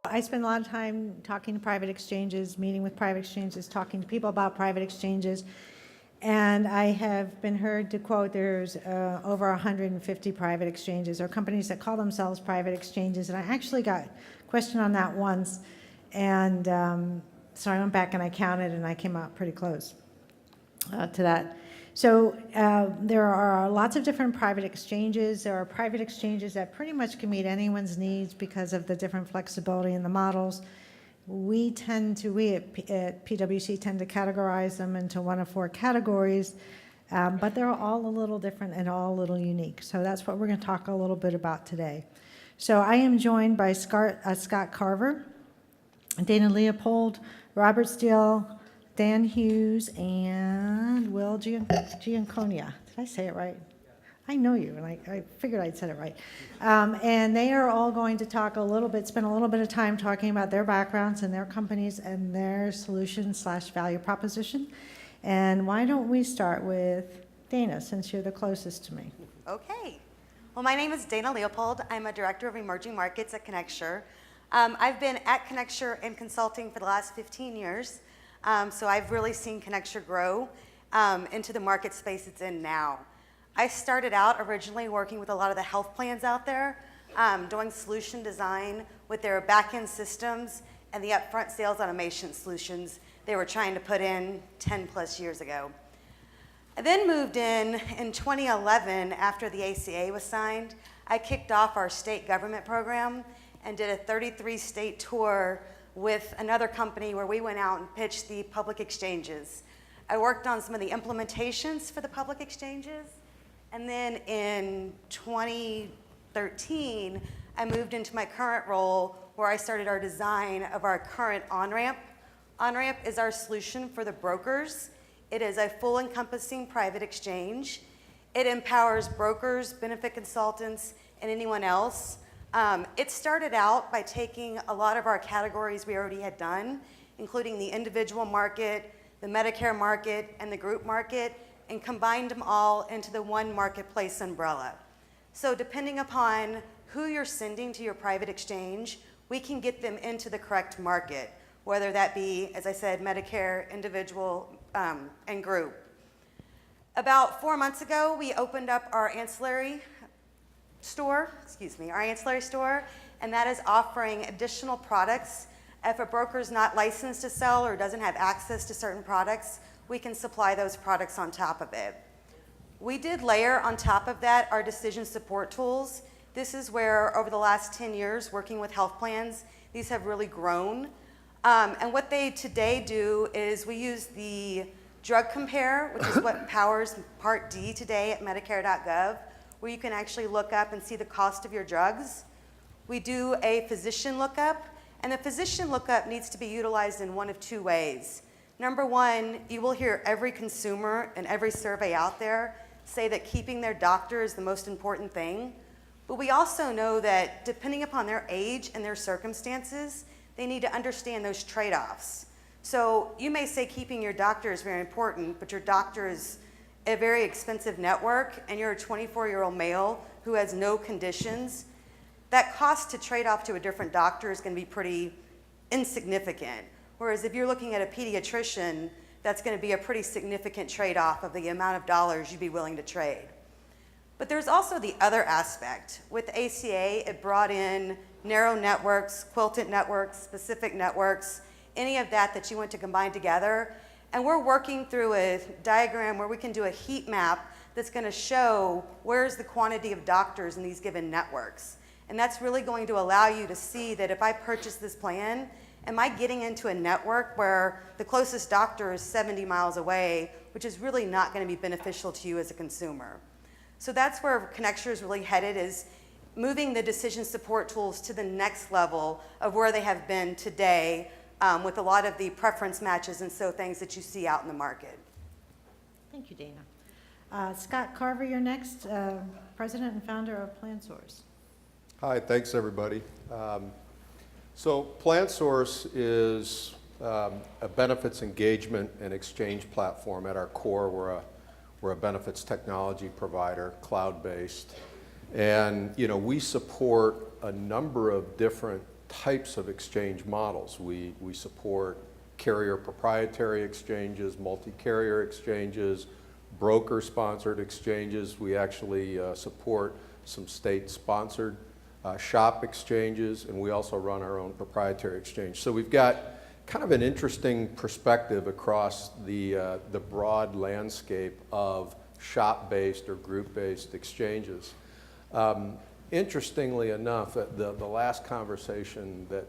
I spend a lot of time talking to private exchanges, meeting with private exchanges, talking to people about private exchanges. And I have been heard to quote there's over 150 private exchanges or companies that call themselves private exchanges. And I actually got a question on that once. And so I went back and I counted and I came out pretty close to that. So there are lots of different private exchanges. There are private exchanges that pretty much can meet anyone's needs because of the different flexibility in the models. We at PwC tend to categorize them into one of four categories, but they're all a little different and all a little unique. So that's what we're going to talk a little bit about today. So I am joined by Scott Carver, Dana Leopold, Robert Steele, Dan Hughes, and Will Gianconia. Did I say it right? I know you, and I figured I'd said it right. And they are all going to talk spend a little bit of time talking about their backgrounds and their companies and their solution/value proposition. And why don't we start with Dana, since you're the closest to me. Okay. Well, my name is Dana Leopold. I'm a Director of Emerging Markets at ConnectSure. I've been at ConnectSure in consulting for the last 15 years. So I've really seen ConnectSure grow into the market space it's in now. I started out originally working with a lot of the health plans out there, doing solution design with their back-end systems and the upfront sales automation solutions they were trying to put in 10 plus years ago. I then moved in 2011 after the ACA was signed. I kicked off our state government program and did a 33-state tour with another company where we went out and pitched the public exchanges. I worked on some of the implementations for the public exchanges, and then in 2013, I moved into my current role where I started our design of our current on-ramp. On-ramp is our solution for the brokers. It is a full encompassing private exchange. It empowers brokers, benefit consultants, and anyone else. It started out by taking a lot of our categories we already had done, including the individual market, the Medicare market, and the group market, and combined them all into the one marketplace umbrella. So depending upon who you're sending to your private exchange, we can get them into the correct market, whether that be, as I said, Medicare, individual, and group. About 4 months ago, we opened up our ancillary store, and that is offering additional products. If a broker is not licensed to sell or doesn't have access to certain products, we can supply those products on top of it. We did layer on top of that our decision support tools. This is where, over the last 10 years, working with health plans, these have really grown. And what they today do is we use the drug compare, which is what powers Part D today at Medicare.gov, where you can actually look up and see the cost of your drugs. We do a physician lookup, and the physician lookup needs to be utilized in one of two ways. Number one, you will hear every consumer and every survey out there say that keeping their doctor is the most important thing. But we also know that depending upon their age and their circumstances, they need to understand those trade-offs. So you may say keeping your doctor is very important, but your doctor is a very expensive network, and you're a 24-year-old male who has no conditions. That cost to trade off to a different doctor is going to be pretty insignificant. Whereas if you're looking at a pediatrician, that's going to be a pretty significant trade-off of the amount of dollars you'd be willing to trade. But there's also the other aspect. With ACA, it brought in narrow networks, quilted networks, specific networks, any of that you want to combine together. And we're working through a diagram where we can do a heat map that's going to show where's the quantity of doctors in these given networks. And that's really going to allow you to see that if I purchase this plan, am I getting into a network where the closest doctor is 70 miles away, which is really not going to be beneficial to you as a consumer. So that's where ConnectSure is really headed, is moving the decision support tools to the next level of where they have been today, with a lot of the preference matches and so things that you see out in the market. Thank you, Dana. Scott Carver, you're next, President and founder of PlanSource. Hi, thanks everybody. So PlanSource is a benefits engagement and exchange platform. At our core, we're a benefits technology provider, cloud-based. And we support a number of different types of exchange models. We support carrier proprietary exchanges, multi-carrier exchanges, broker-sponsored exchanges. We actually support some state-sponsored shop exchanges, and we also run our own proprietary exchange. So we've got kind of an interesting perspective across the broad landscape of shop-based or group-based exchanges. Interestingly enough, the last conversation that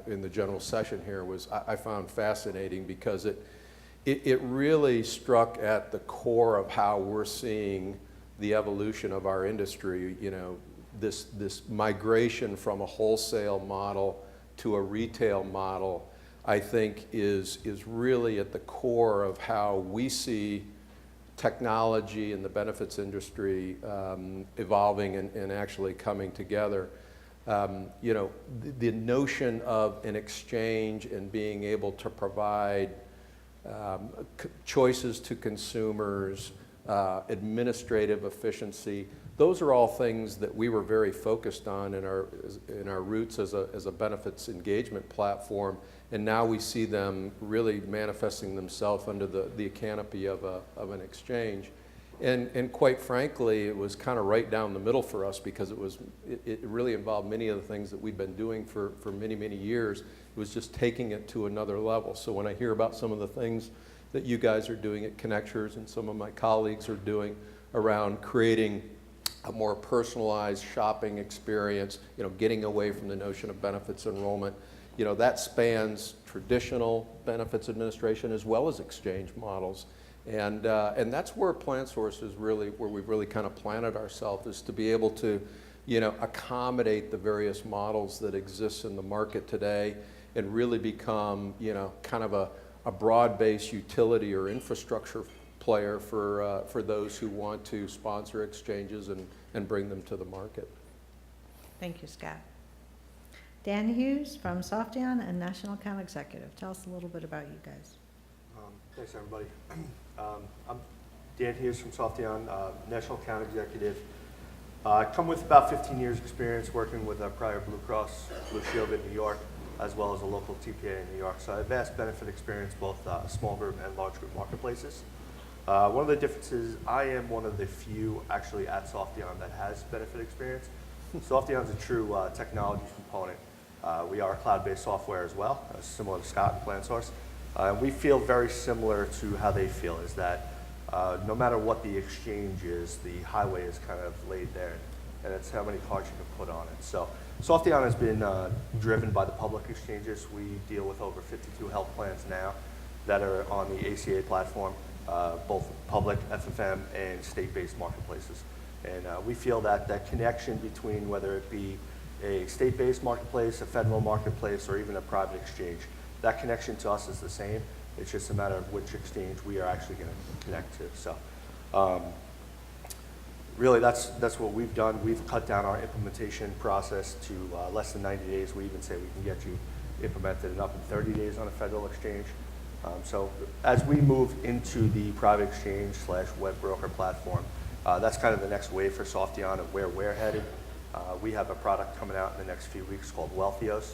in the general session here was I found fascinating because it really struck at the core of how we're seeing the evolution of our industry. You know, this migration from a wholesale model to a retail model, I think is really at the core of how we see technology and the benefits industry evolving and actually coming together. You know, the notion of an exchange and being able to provide choices to consumers, administrative efficiency, those are all things that we were very focused on in our roots as a benefits engagement platform, and now we see them really manifesting themselves under the canopy of an exchange. And quite frankly, it was kind of right down the middle for us because it really involved many of the things that we've been doing for many, many years. It was just taking it to another level. So when I hear about some of the things that you guys are doing at Connectures and some of my colleagues are doing around creating a more personalized shopping experience, you know, getting away from the notion of benefits enrollment, you know, that spans traditional benefits administration as well as exchange models. And that's where PlanSource is really, where we've really kind of planted ourselves, is to be able to, you know, accommodate the various models that exist in the market today and really become, you know, kind of a broad-based utility or infrastructure player for those who want to sponsor exchanges and bring them to the market. Thank you, Scott. Dan Hughes from Softeon and National Account Executive. Tell us a little bit about you guys. Thanks, everybody. I'm Dan Hughes from Softeon, National Account Executive. I come with about 15 years experience working with prior Blue Cross Blue Shield in New York, as well as a local TPA in New York. So I have vast benefit experience, both small group and large group marketplaces. One of the differences, I am one of the few actually at Softeon that has benefit experience. Softeon is a true technology component. We are cloud-based software as well, similar to Scott and PlanSource. We feel very similar to how they feel, is that no matter what the exchange is, the highway is kind of laid there, and it's how many cards you can put on it. So Softeon has been driven by the public exchanges. We deal with over 52 health plans now that are on the ACA platform, both public, FFM, and state-based marketplaces. And we feel that that connection between whether it be a state-based marketplace, a federal marketplace, or even a private exchange, that connection to us is the same. It's just a matter of which exchange we are actually going to connect to. So really, that's what we've done. We've cut down our implementation process to less than 90 days. We even say we can get you implemented and up in 30 days on a federal exchange. So as we move into the private exchange / web broker platform, that's kind of the next wave for Softeon of where we're headed. We have a product coming out in the next few weeks called Wealthios,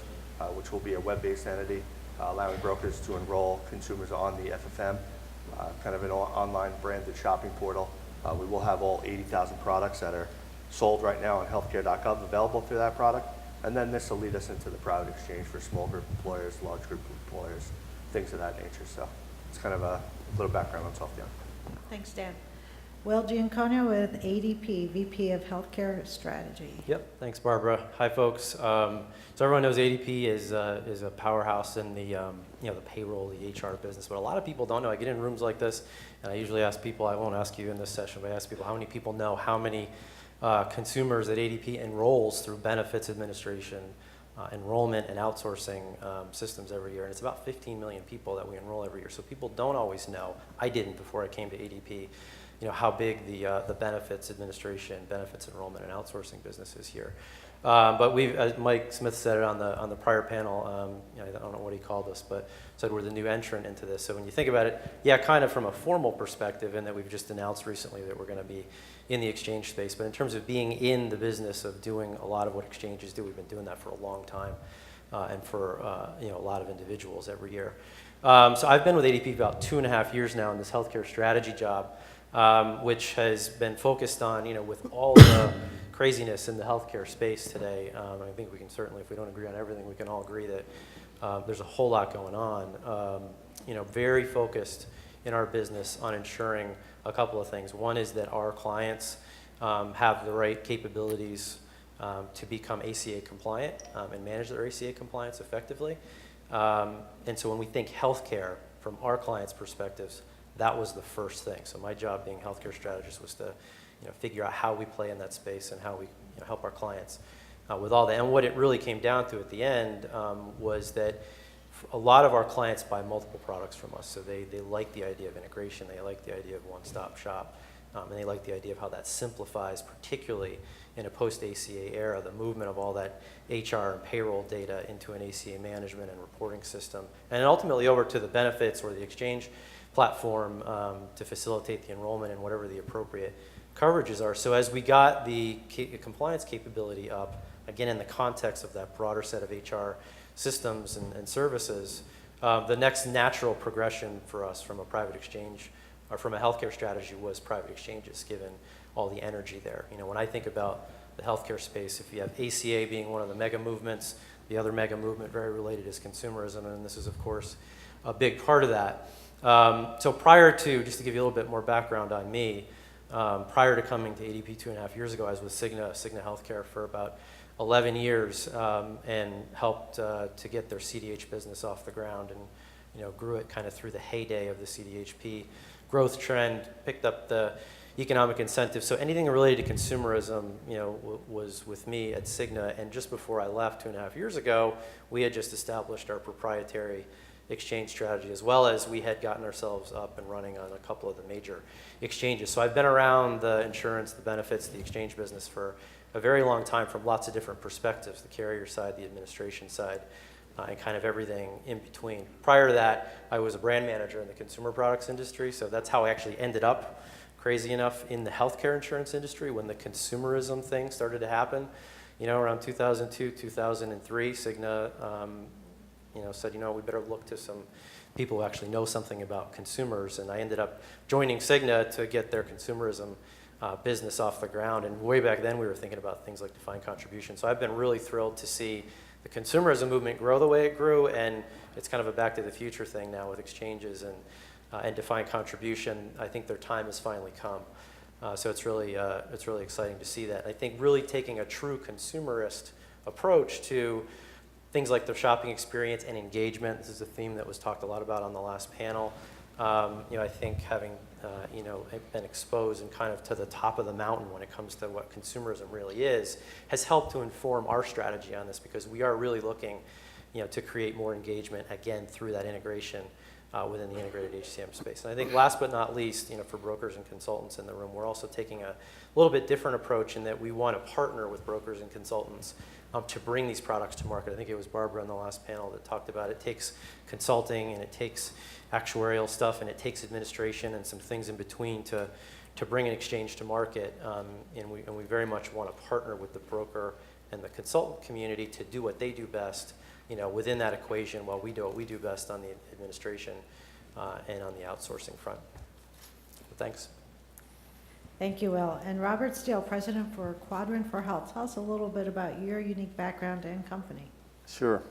which will be a web-based entity, allowing brokers to enroll consumers on the FFM, kind of an online branded shopping portal. We will have all 80,000 products that are sold right now on healthcare.gov available through that product. And then this will lead us into the private exchange for small group employers, large group employers, things of that nature. So it's kind of a little background on Softeon. Thanks, Dan. Will Gianconio with ADP, VP of Healthcare Strategy. Yep, thanks, Barbara. Hi, folks. So everyone knows ADP is a powerhouse in the the payroll, the HR business. But a lot of people don't know. I get in rooms like this, and I usually ask people. I won't ask you in this session, but I ask people how many people know how many consumers that ADP enrolls through benefits administration, enrollment, and outsourcing systems every year. And it's about 15 million people that we enroll every year. So people don't always know. I didn't before I came to ADP. How big the benefits administration, benefits enrollment, and outsourcing business is here. But we've, as Mike Smith said it on the prior panel, I don't know what he called us, but said we're the new entrant into this. So when you think about it, yeah, kind of from a formal perspective, in that we've just announced recently that we're going to be in the exchange space. But in terms of being in the business of doing a lot of what exchanges do, we've been doing that for a long time. and for a lot of individuals every year. So I've been with ADP about 2.5 years now in this healthcare strategy job, which has been focused on, with all the craziness in the healthcare space today. I think we can certainly, if we don't agree on everything, we can all agree that there's a whole lot going on. Very focused in our business on ensuring a couple of things. One is that our clients have the right capabilities to become ACA compliant and manage their ACA compliance effectively. And so when we think healthcare from our clients' perspectives, that was the first thing. So my job being healthcare strategist was to figure out how we play in that space and how we help our clients with all that. And what it really came down to at the end was that a lot of our clients buy multiple products from us. So they like the idea of integration, they like the idea of one-stop shop, and they like the idea of how that simplifies, particularly in a post-ACA era, the movement of all that HR and payroll data into an ACA management and reporting system, and ultimately over to the benefits or the exchange platform to facilitate the enrollment and whatever the appropriate coverages are. So as we got the compliance capability up, again in the context of that broader set of HR systems and services, the next natural progression for us from a private exchange or from a healthcare strategy was private exchanges, given all the energy there. When I think about the healthcare space, if you have ACA being one of the mega movements, the other mega movement very related is consumerism, and this is of course a big part of that. So prior to, just to give you a little bit more background on me, prior to coming to ADP 2.5 years ago, I was with Cigna Healthcare for about 11 years and helped to get their CDH business off the ground, and grew it kind of through the heyday of the CDHP growth trend, picked up the economic incentives. So anything related to consumerism, was with me at Cigna. And just before I left 2.5 years ago, we had just established our proprietary exchange strategy, as well as we had gotten ourselves up and running on a couple of the major exchanges. So I've been around the insurance, the benefits, the exchange business for a very long time from lots of different perspectives, the carrier side, the administration side, and kind of everything in between. Prior to that, I was a brand manager in the consumer products industry, so that's how I actually ended up, crazy enough, in the healthcare insurance industry when the consumerism thing started to happen. Around 2002, 2003, Cigna said, we better look to some people who actually know something about consumers, and I ended up joining Cigna to get their consumerism business off the ground. And way back then, we were thinking about things like defined contribution. So I've been really thrilled to see the consumerism movement grow the way it grew, and it's kind of a back to the future thing now with exchanges and defined contribution. I think their time has finally come. So it's really exciting to see that. I think really taking a true consumerist approach to things like the shopping experience and engagement. This is a theme that was talked a lot about on the last panel. I think having been exposed and kind of to the top of the mountain when it comes to what consumerism really is, has helped to inform our strategy on this, because we are really looking to create more engagement, again, through that integration within the integrated HCM space. And I think last but not least, for brokers and consultants in the room, we're also taking a little bit different approach in that we want to partner with brokers and consultants to bring these products to market. I think it was Barbara on the last panel that talked about it takes consulting and it takes actuarial stuff and it takes administration and some things in between to bring an exchange to market. And we very much want to partner with the broker and the consultant community to do what they do best, within that equation, while we do what we do best on the administration and on the outsourcing front. Thanks. Thank you, Will. And Robert Steele, President for Quadrant for Health. Tell us a little bit about your unique background and company. Sure.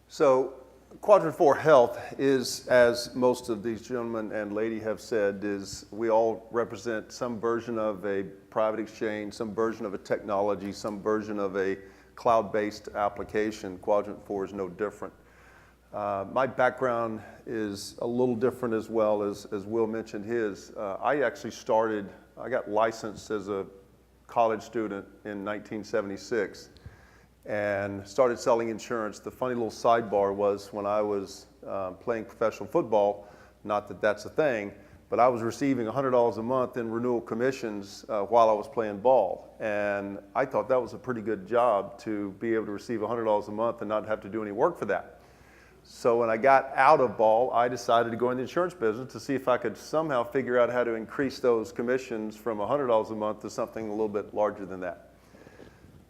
So Quadrant 4 Health is, as most of these gentlemen and lady have said, is we all represent some version of a private exchange, some version of a technology, some version of a cloud-based application. Quadrant 4 is no different. My background is a little different as well, as Will mentioned his. I got licensed as a college student in 1976 and started selling insurance. The funny little sidebar was when I was playing professional football, not that that's a thing, but I was receiving $100 a month in renewal commissions while I was playing ball. And I thought that was a pretty good job to be able to receive $100 a month and not have to do any work for that. So when I got out of ball, I decided to go in the insurance business to see if I could somehow figure out how to increase those commissions from $100 a month to something a little bit larger than that.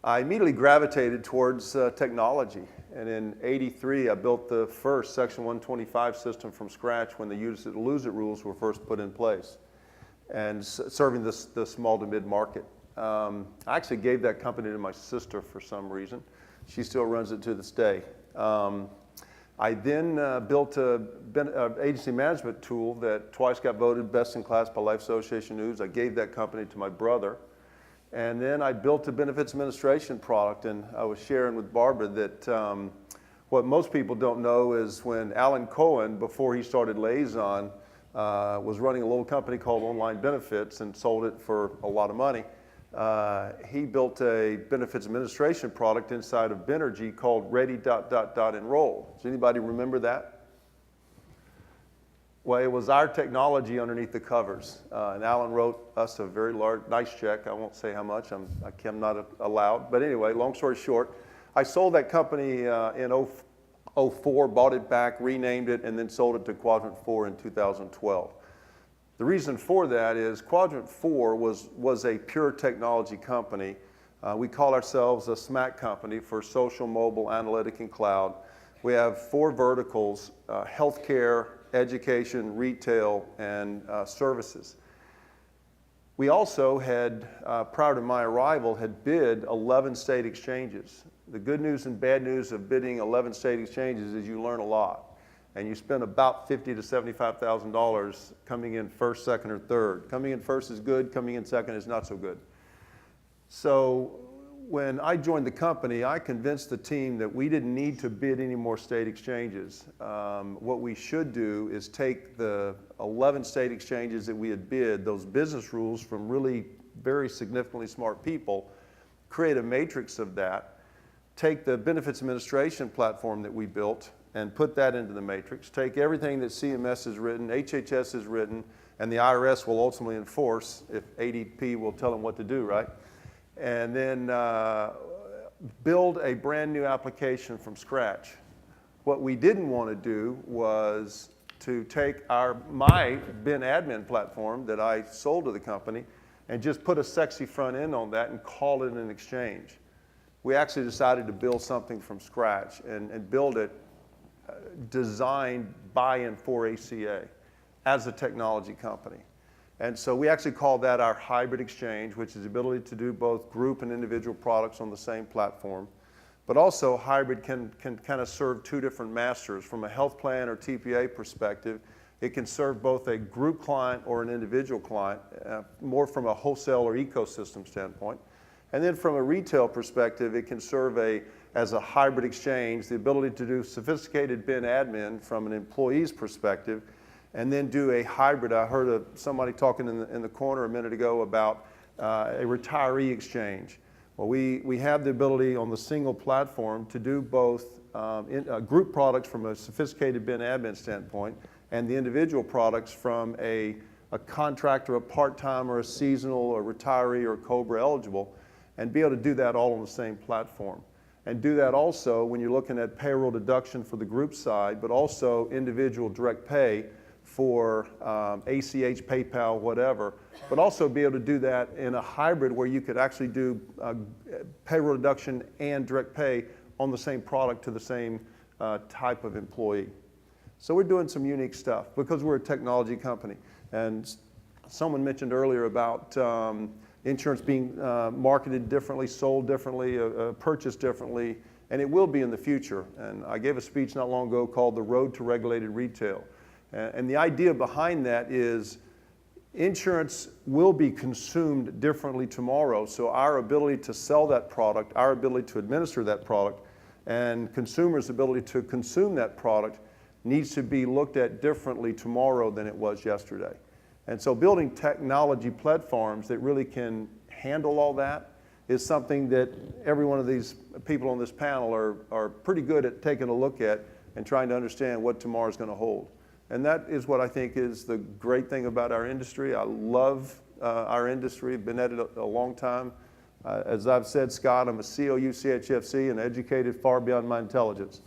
I immediately gravitated towards technology, And in '83, I built the first Section 125 system from scratch when the use it or lose it rules were first put in place, and serving the small to mid-market. I actually gave that company to my sister for some reason. She still runs it to this day. I then built an agency management tool that twice got voted best in class by Life Association News. I gave that company to my brother. And then I built a benefits administration product, and I was sharing with Barbara that what most people don't know is when Alan Cohen, before he started Liaison, was running a little company called Online Benefits and sold it for a lot of money. He built a benefits administration product inside of Benergy called Ready.Enroll. Does anybody remember that? Well, it was our technology underneath the covers. And Alan wrote us a very nice check. I won't say how much, I'm not allowed. But anyway, long story short, I sold that company in '04, bought it back, renamed it, and then sold it to Quadrant 4 in 2012. The reason for that is Quadrant 4 was a pure technology company. We call ourselves a SMAC company for social, mobile, analytic, and cloud. We have 4 verticals, healthcare, education, retail, and services. We also had, prior to my arrival, had bid 11 state exchanges. The good news and bad news of bidding 11 state exchanges is you learn a lot. And you spend about $50,000 to $75,000 coming in first, second, or third. Coming in first is good, coming in second is not so good. So when I joined the company, I convinced the team that we didn't need to bid any more state exchanges. What we should do is take the 11 state exchanges that we had bid, those business rules from really very significantly smart people, create a matrix of that, take the benefits administration platform that we built and put that into the matrix, take everything that CMS has written, HHS has written, and the IRS will ultimately enforce if ADP will tell them what to do, right? And then build a brand new application from scratch. What we didn't want to do was to take my Ben admin platform that I sold to the company and just put a sexy front end on that and call it an exchange. We actually decided to build something from scratch and build it designed by and for ACA as a technology company. And so we actually call that our hybrid exchange, which is the ability to do both group and individual products on the same platform. But also hybrid can kind of serve 2 different masters. From a health plan or TPA perspective, it can serve both a group client or an individual client, more from a wholesale or ecosystem standpoint. And then from a retail perspective, it can serve as a hybrid exchange, the ability to do sophisticated Ben admin from an employee's perspective, and then do a hybrid. I heard somebody talking in the corner a minute ago about a retiree exchange. Well, we have the ability on the single platform to do both group products from a sophisticated Ben admin standpoint and the individual products from a contractor, a part-time, or a seasonal, or retiree, or COBRA eligible, and be able to do that all on the same platform. And do that also when you're looking at payroll deduction for the group side, but also individual direct pay for ACH, PayPal, whatever, but also be able to do that in a hybrid where you could actually do payroll deduction and direct pay on the same product to the same type of employee. So we're doing some unique stuff because we're a technology company. And someone mentioned earlier about insurance being marketed differently, sold differently, purchased differently, and it will be in the future. And I gave a speech not long ago called The Road to Regulated Retail. And the idea behind that is insurance will be consumed differently tomorrow, so our ability to sell that product, our ability to administer that product, and consumers' ability to consume that product needs to be looked at differently tomorrow than it was yesterday. And so building technology platforms that really can handle all that is something that every one of these people on this panel are pretty good at taking a look at and trying to understand what tomorrow is going to hold. And that is what I think is the great thing about our industry. I love our industry, I've been at it a long time. As I've said, Scott, I'm a COU CHFC and educated far beyond my intelligence.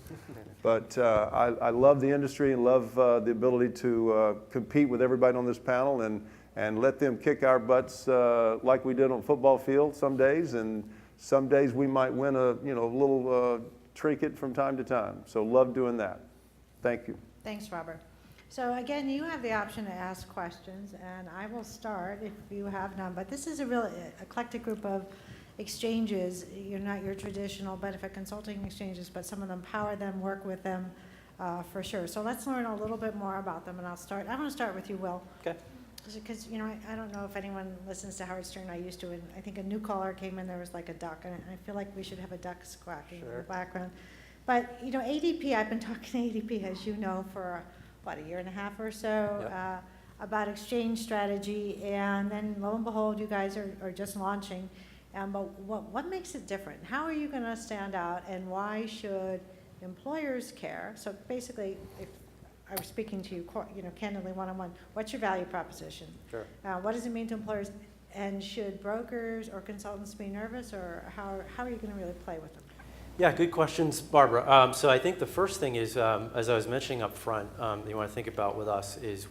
But I love the industry and love the ability to compete with everybody on this panel and let them kick our butts like we did on football field some days. And some days we might win a little trinket from time to time. So love doing that. Thank you. Thanks, Robert. So again, you have the option to ask questions, and I will start if you have none. But this is a real eclectic group of exchanges. You're not your traditional benefit consulting exchanges, but some of them power them, work with them, for sure. So let's learn a little bit more about them, and I want to start with you, Will. Okay. Because, you know, I don't know if anyone listens to Howard Stern. I used to, and I think a new caller came in, there was like a duck, and I feel like we should have a duck squawking in the background. But, you know, ADP, I've been talking to ADP, as you know, for, what, a year and a half or so, Yep. About exchange strategy, and then lo and behold, you guys are just launching. But what makes it different? How are you going to stand out, and why should employers care? So basically, if I was speaking to you, you know, candidly, one-on-one, what's your value proposition? Sure. What does it mean to employers? And should brokers or consultants be nervous, or how are you going to really play with them? Yeah, good questions, Barbara. So I think the first thing is, as I was mentioning up front, that you want to think about with us is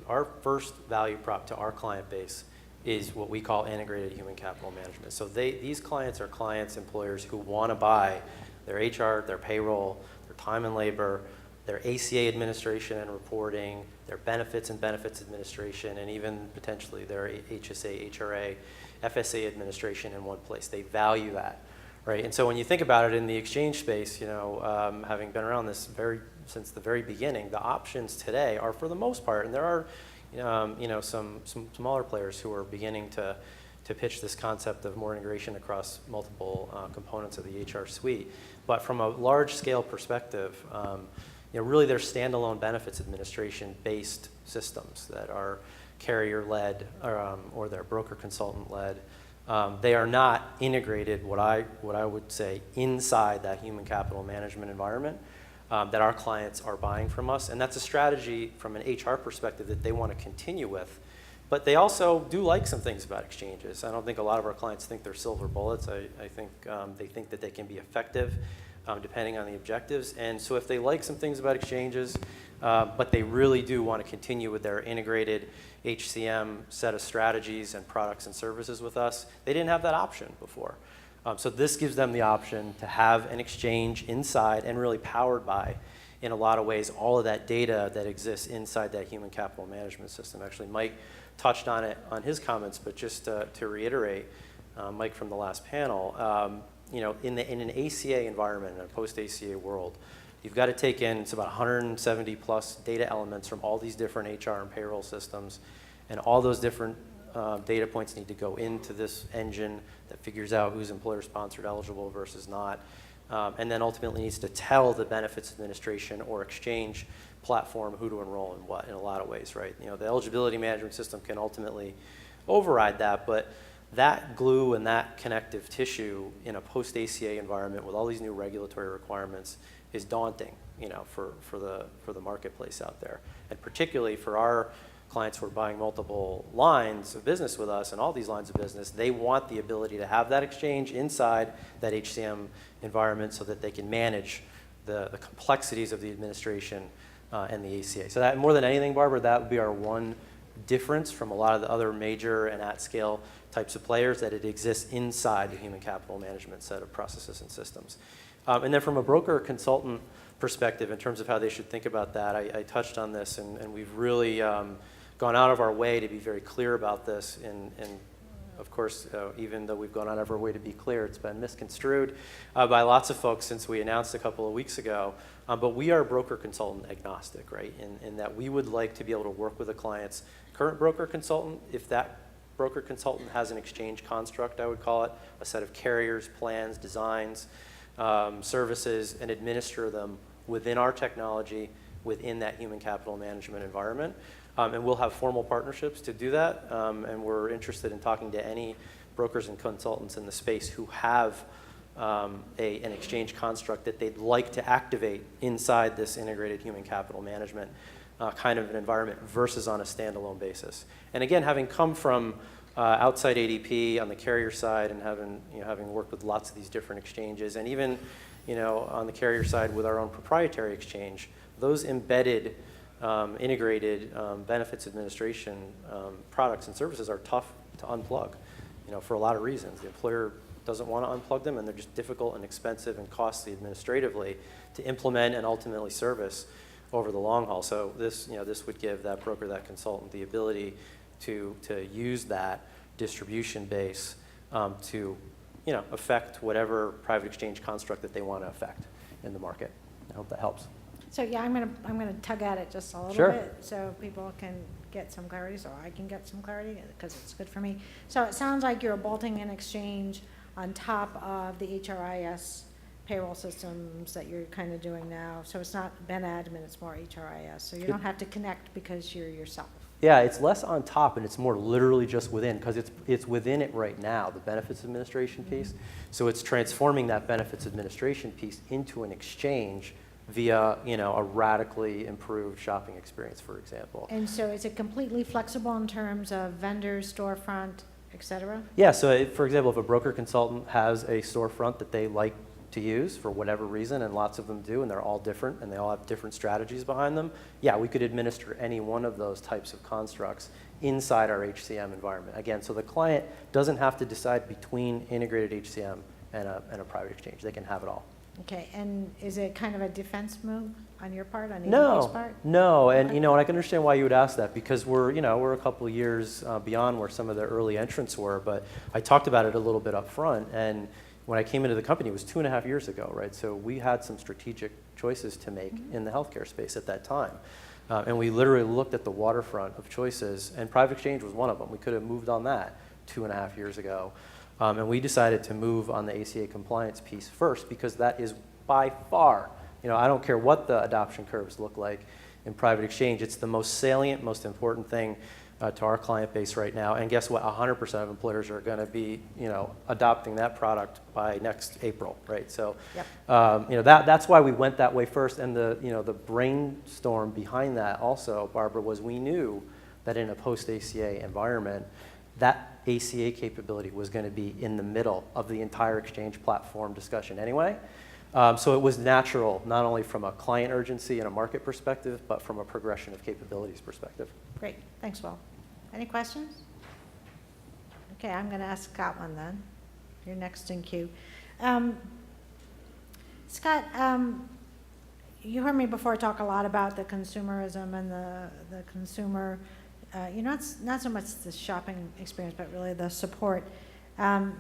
our first value prop to our client base is what we call integrated human capital management. So these clients are employers who want to buy their HR, their payroll, their time and labor, their ACA administration and reporting, their benefits and benefits administration, and even potentially their HSA, HRA, FSA administration in one place. They value that, right? And so when you think about it in the exchange space, you know, having been around this since the very beginning, the options today are for the most part, and there are, you know, some smaller players who are beginning to pitch this concept of more integration across multiple components of the HR suite. But from a large scale perspective, you know, really they're standalone benefits administration-based systems that are carrier-led or they're broker consultant-led. They are not integrated, what I would say, inside that human capital management environment that our clients are buying from us. And that's a strategy from an HR perspective that they want to continue with. But they also do like some things about exchanges. I don't think a lot of our clients think they're silver bullets. I think they think that they can be effective depending on the objectives. And so if they like some things about exchanges, but they really do want to continue with their integrated HCM set of strategies and products and services with us, they didn't have that option before. So this gives them the option to have an exchange inside and really powered by, in a lot of ways, all of that data that exists inside that human capital management system. Actually, Mike touched on it on his comments, but just to reiterate, Mike from the last panel, you know, in an ACA environment, in a post-ACA world, you've got to take in, it's about 170 plus data elements from all these different HR and payroll systems, and all those different data points need to go into this engine that figures out who's employer-sponsored eligible versus not, and then ultimately needs to tell the benefits administration or exchange platform who to enroll in what in a lot of ways, right? You know, the eligibility management system can ultimately override that, but that glue and that connective tissue in a post-ACA environment with all these new regulatory requirements is daunting, you know, for the marketplace out there. And particularly for our clients who are buying multiple lines of business with us and all these lines of business, they want the ability to have that exchange inside that HCM environment so that they can manage the complexities of the administration and the ACA. So that, more than anything, Barbara, that would be our one difference from a lot of the other major and at-scale types of players, that it exists inside the human capital management set of processes and systems. And then from a broker consultant perspective, in terms of how they should think about that, I touched on this, and we've really gone out of our way to be very clear about this. And of course, even though we've gone out of our way to be clear, it's been misconstrued by lots of folks since we announced a couple of weeks ago. But we are broker consultant agnostic, right? In that we would like to be able to work with a client's current broker consultant if that broker consultant has an exchange construct, I would call it, a set of carriers, plans, designs, services, and administer them within our technology, within that human capital management environment. And we'll have formal partnerships to do that, and we're interested in talking to any brokers and consultants in the space who have an exchange construct that they'd like to activate inside this integrated human capital management kind of an environment versus on a standalone basis. And again, having come from outside ADP on the carrier side and having worked with lots of these different exchanges, and even on the carrier side with our own proprietary exchange, those embedded integrated benefits administration products and services are tough to unplug, for a lot of reasons. The employer doesn't want to unplug them, and they're just difficult and expensive and costly administratively to implement and ultimately service over the long haul. So this, this would give that broker, that consultant, the ability to use that distribution base to, affect whatever private exchange construct that they want to affect in the market. I hope that helps. So yeah, I'm gonna tug at it just a little Sure. bit so people can get some clarity, so I can get some clarity, because it's good for me. So it sounds like you're bolting an exchange on top of the HRIS payroll systems that you're kind of doing now. So it's not Ben Admin, it's more HRIS. So you don't have to connect because you're yourself. Yeah, it's less on top and it's more literally just within, because it's within it right now, the benefits administration piece. So it's transforming that benefits administration piece into an exchange via, a radically improved shopping experience, for example. And so is it completely flexible in terms of vendors, storefront, et cetera? Yeah, so for example, if a broker consultant has a storefront that they like to use for whatever reason, and lots of them do, and they're all different, and they all have different strategies behind them, yeah, we could administer any one of those types of constructs inside our HCM environment. Again, so the client doesn't have to decide between integrated HCM and a private exchange. They can have it all. Okay, and is it kind of a defense move on your part, on ADP's No, part? no, and Okay. and I can understand why you would ask that, because we're a couple of years beyond where some of the early entrants were, but I talked about it a little bit up front, and when I came into the company, it was 2.5 years ago, right? So we had some strategic choices to make in the healthcare space at that time. And we literally looked at the waterfront of choices, and private exchange was one of them. We could have moved on that 2.5 years ago. And we decided to move on the ACA compliance piece first, because that is by far, I don't care what the adoption curves look like in private exchange, it's the most salient, most important thing to our client base right now. And guess what? 100% of employers are going to be, adopting that product by next April, right? So, Yep. that's why we went that way first. And the brainstorm behind that also, Barbara, was we knew that in a post-ACA environment, that ACA capability was going to be in the middle of the entire exchange platform discussion anyway. So it was natural, not only from a client urgency and a market perspective, but from a progression of capabilities perspective. Great, thanks, Will. Any questions? Okay, I'm going to ask Scott one then. You're next in queue. Scott, you heard me before talk a lot about the consumerism and the consumer, it's not so much the shopping experience, but really the support.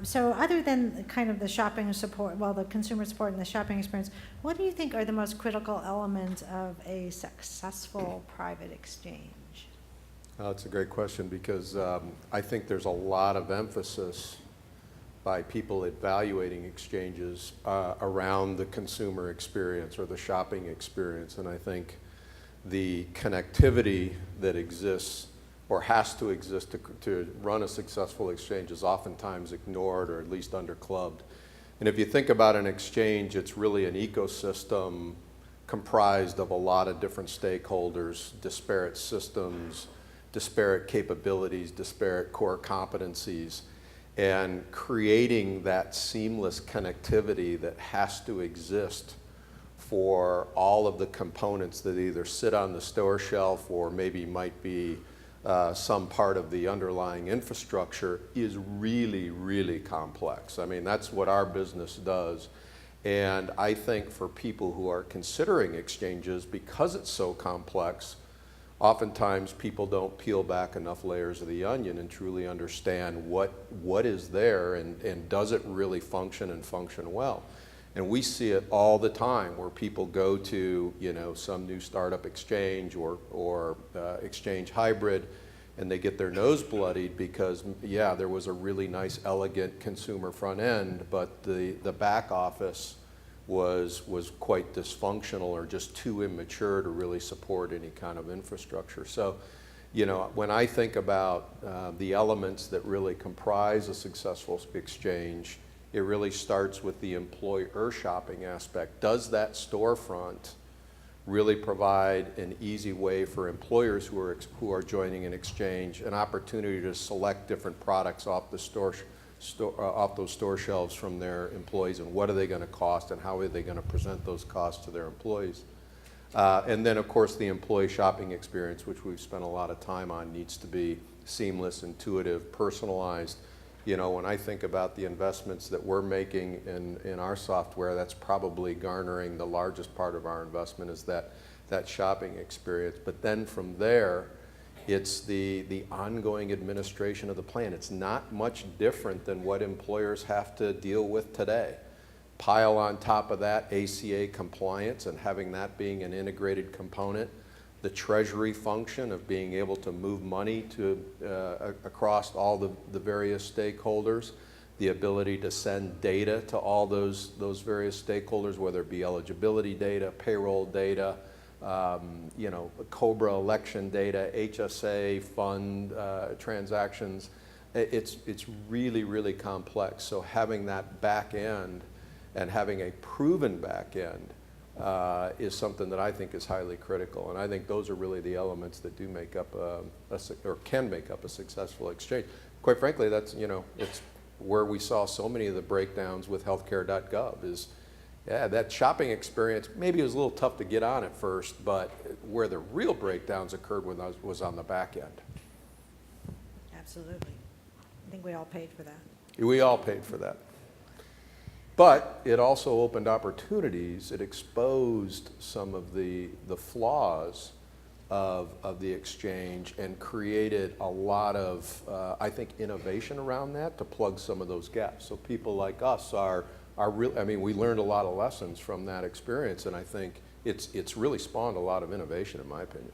So other than kind of the shopping support, the consumer support and the shopping experience, what do you think are the most critical elements of a successful private exchange? That's a great question, because I think there's a lot of emphasis by people evaluating exchanges around the consumer experience or the shopping experience. And I think the connectivity that exists or has to exist to run a successful exchange is oftentimes ignored, or at least underclubbed. And if you think about an exchange, it's really an ecosystem comprised of a lot of different stakeholders, disparate systems, disparate capabilities, disparate core competencies, and creating that seamless connectivity that has to exist for all of the components that either sit on the store shelf or maybe might be some part of the underlying infrastructure is really, really complex. I mean, that's what our business does. And I think for people who are considering exchanges, because it's so complex, oftentimes people don't peel back enough layers of the onion and truly understand what is there, and does it really function and function well. And we see it all the time where people go to some new startup exchange or exchange hybrid, and they get their nose bloodied because there was a really nice, elegant consumer front end, but the back office was quite dysfunctional or just too immature to really support any kind of infrastructure. So, when I think about the elements that really comprise a successful exchange, it really starts with the employer shopping aspect. Does that storefront really provide an easy way for employers who are joining an exchange an opportunity to select different products off the off those store shelves from their employees, and what are they going to cost, and how are they going to present those costs to their employees? And then, of course, the employee shopping experience, which we've spent a lot of time on, needs to be seamless, intuitive, personalized, You know, when I think about the investments that we're making in our software, that's probably garnering the largest part of our investment is that shopping experience. But then from there, it's the ongoing administration of the plan. It's not much different than what employers have to deal with today. Pile on top of that ACA compliance and having that being an integrated component, the treasury function of being able to move money to across all the various stakeholders, the ability to send data to all those various stakeholders, whether it be eligibility data, payroll data, you know, COBRA election data, HSA fund transactions. It's really, really complex. So having that back end and having a proven back end is something that I think is highly critical. And I think those are really the elements that do make up or can make up a successful exchange. Quite frankly, that's, you know, it's where we saw so many of the breakdowns with healthcare.gov is, yeah, that shopping experience, maybe it was a little tough to get on at first, but where the real breakdowns occurred was on the back end. Absolutely. I think we all paid for that. We all paid for that. But it also opened opportunities. It exposed some of the flaws of the exchange and created a lot of, I think, innovation around that to plug some of those gaps. So people like us are real. I mean, we learned a lot of lessons from that experience, and I think it's really spawned a lot of innovation, in my opinion.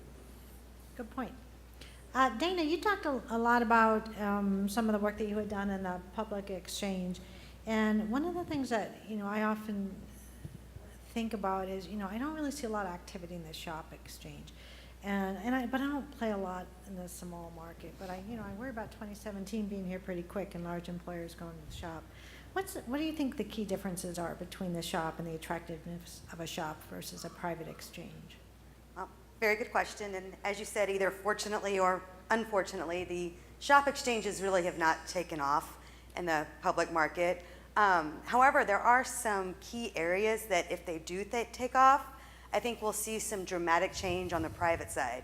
Good point. Dana, you talked a lot about some of the work that you had done in the public exchange. And one of the things that, you know, I often think about is, you know, I don't really see a lot of activity in the shop exchange. But I don't play a lot in the small market. But I worry about 2017 being here pretty quick and large employers going to the shop. What do you think the key differences are between the shop and the attractiveness of a shop versus a private exchange? Very good question. And as you said, either fortunately or unfortunately, the shop exchanges really have not taken off in the public market. However, there are some key areas that if they do take off, I think we'll see some dramatic change on the private side.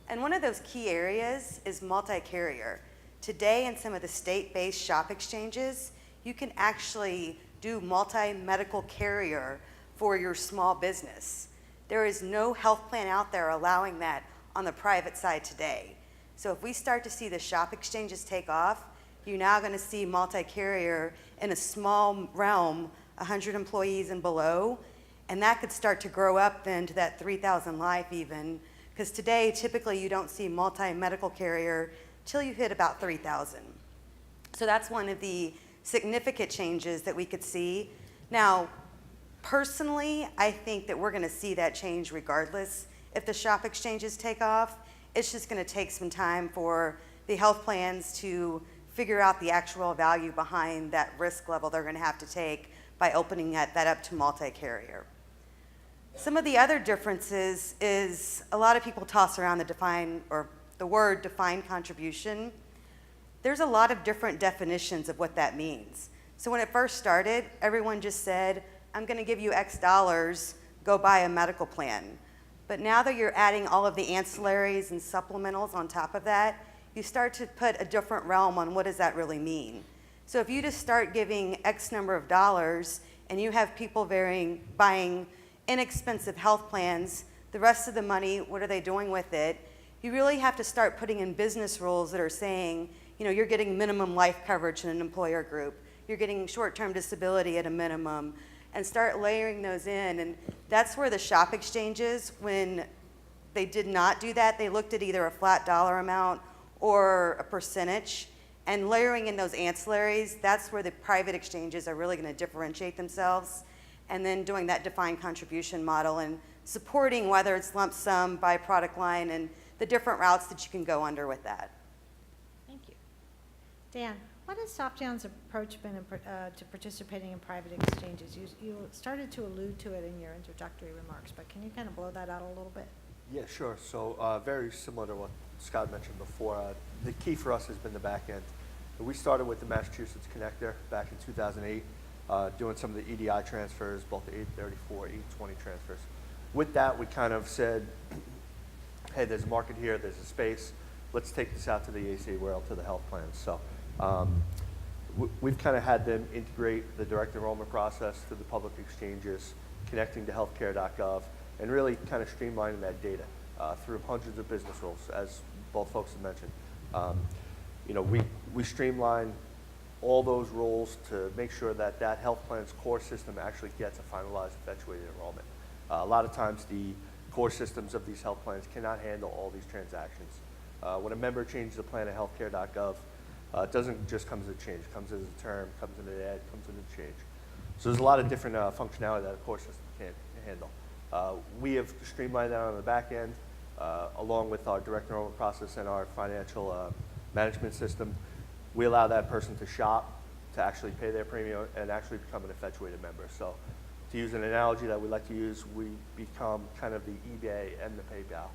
And one of those key areas is multi-carrier. Today in some of the state-based shop exchanges, you can actually do multi-medical carrier for your small business. There is no health plan out there allowing that on the private side today. So if we start to see the shop exchanges take off, you're now going to see multi-carrier in a small realm, 100 employees and below, and that could start to grow up then to that 3,000 life even, because today typically you don't see multi-medical carrier till you hit about 3,000. So that's one of the significant changes that we could see. Now, personally, I think that we're going to see that change regardless if the shop exchanges take off. It's just going to take some time for the health plans to figure out the actual value behind that risk level they're going to have to take by opening that up to multi-carrier. Some of the other differences is a lot of people toss around the word defined contribution. There's a lot of different definitions of what that means. So when it first started, everyone just said, I'm going to give you X dollars, go buy a medical plan. But now that you're adding all of the ancillaries and supplementals on top of that, you start to put a different realm on what does that really mean. So if you just start giving X number of dollars and you have people buying inexpensive health plans, the rest of the money, what are they doing with it? You really have to start putting in business rules that are saying, you know, you're getting minimum life coverage in an employer group, you're getting short-term disability at a minimum, and start layering those in. And that's where the shop exchanges, when they did not do that, they looked at either a flat dollar amount or a percentage, and layering in those ancillaries, that's where the private exchanges are really going to differentiate themselves. And then doing that defined contribution model and supporting whether it's lump sum by product line and the different routes that you can go under with that. Thank you. Dan, what has Softion's approach been to participating in private exchanges? You started to allude to it in your introductory remarks, but can you kind of blow that out a little bit? Yeah, sure. So very similar to what Scott mentioned before. The key for us has been the back end. We started with the Massachusetts Connector back in 2008, doing some of the EDI transfers, both the 834, 820 transfers. With that, we kind of said, hey, there's a market here, there's a space. Let's take this out to the ACA world, to the health plans. So we've kind of had them integrate the direct enrollment process to the public exchanges, connecting to healthcare.gov, and really kind of streamlining that data through hundreds of business rules, as both folks have mentioned. We streamline all those rules to make sure that that health plan's core system actually gets a finalized effectuated enrollment. A lot of times the core systems of these health plans cannot handle all these transactions. When a member changes a plan at healthcare.gov, it doesn't just come as a change. It comes as a term, comes in an ad, comes in a change. So there's a lot of different functionality that a core system can't handle. We have streamlined that on the back end, along with our direct enrollment process and our financial management system. We allow that person to shop, to actually pay their premium, and actually become an effectuated member. So to use an analogy that we like to use, we become kind of the eBay and the PayPal,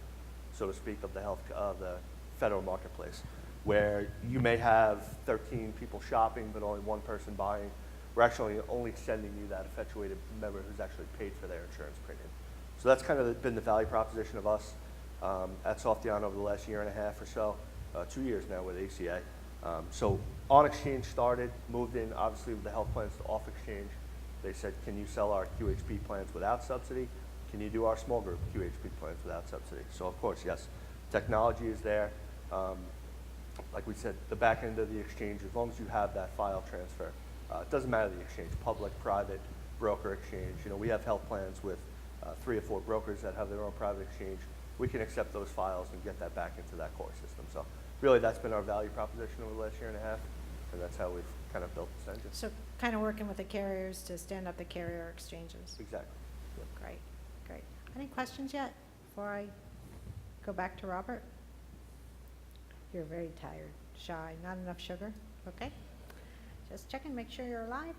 so to speak, of the federal marketplace, where you may have 13 people shopping but only one person buying. We're actually only sending you that effectuated member who's actually paid for their insurance premium. So that's kind of been the value proposition of us at Softeon over the last year and a half or so, 2 years now with ACA. So On Exchange started, moved in obviously with the health plans to Off Exchange. They said, can you sell our QHP plans without subsidy? Can you do our small group QHP plans without subsidy? So of course, yes, technology is there. Like we said, the back end of the exchange, as long as you have that file transfer, it doesn't matter the exchange, public, private, broker exchange. We have health plans with 3 or 4 brokers that have their own private exchange. We can accept those files and get that back into that core system. So really that's been our value proposition over the last year and a half, and that's how we've kind of built this engine. So kind of working with the carriers to stand up the carrier exchanges. Exactly. Yep. Great, great. Any questions yet before I go back to Robert? You're very tired, shy, not enough sugar? Okay. Just checking, make sure you're alive.